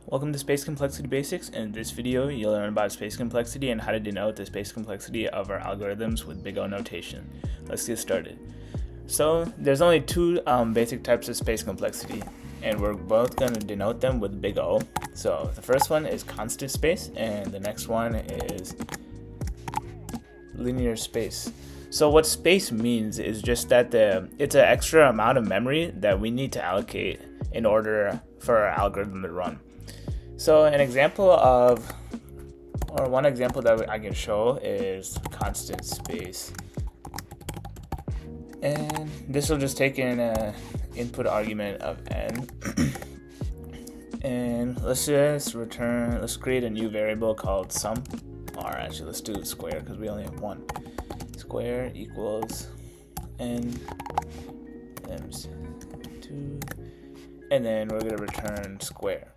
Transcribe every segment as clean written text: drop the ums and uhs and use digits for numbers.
Welcome to Space Complexity Basics. In this video, you'll learn about space complexity and how to denote the space complexity of our algorithms with big O notation. Let's get started. So there's only two basic types of space complexity, and we're both going to denote them with big O. So the first one is constant space, and the next one is linear space. So what space means is just that it's an extra amount of memory that we need to allocate in order for our algorithm to run. So one example that I can show is constant space. And this will just take in an input argument of n. And let's create a new variable called sum. Or actually, let's do square because we only have one. Square equals n times 2. And then we're going to return square.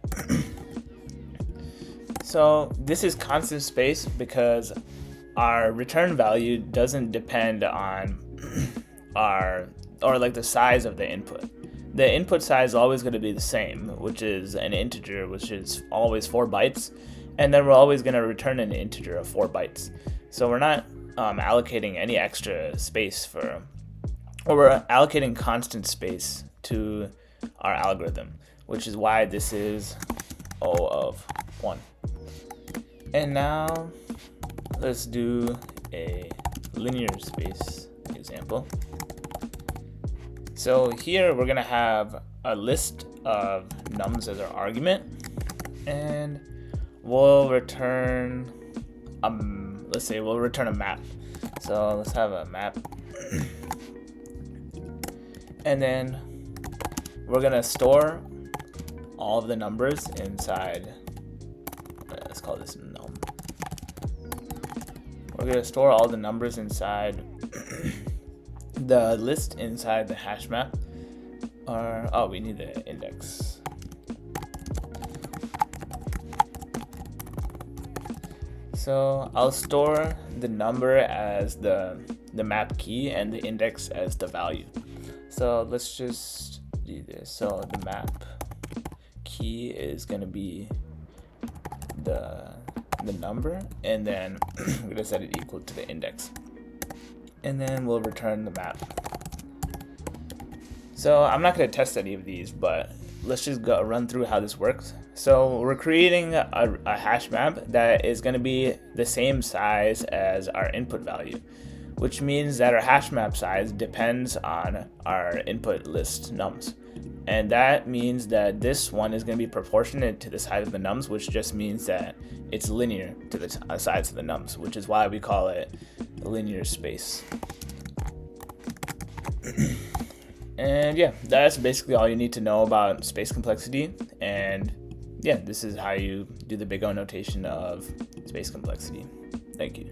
So this is constant space because our return value doesn't depend on the size of the input. The input size is always going to be the same, which is an integer, which is always 4 bytes. And then we're always going to return an integer of 4 bytes. So we're not allocating any extra space we're allocating constant space to our algorithm, which is why this is O of 1. And now let's do a linear space example. So here we're going to have a list of nums as our argument, and we'll return we'll return a map. So let's have a map. And then we're going to store all of the numbers inside. Let's call this num. We're going to store all the numbers inside the list inside the hash map. We need the index. So I'll store the number as the map key and the index as the value. So let's just do this. So the map key is going to be the number, and then I'm going to set it equal to the index. And then we'll return the map. So I'm not going to test any of these, but let's just run through how this works. So we're creating a hash map that is going to be the same size as our input value, which means that our hash map size depends on our input list nums. And that means that this one is going to be proportionate to the size of the nums, which just means that it's linear to the size of the nums, which is why we call it linear space. And yeah, that's basically all you need to know about space complexity. And yeah, this is how you do the big O notation of space complexity. Thank you.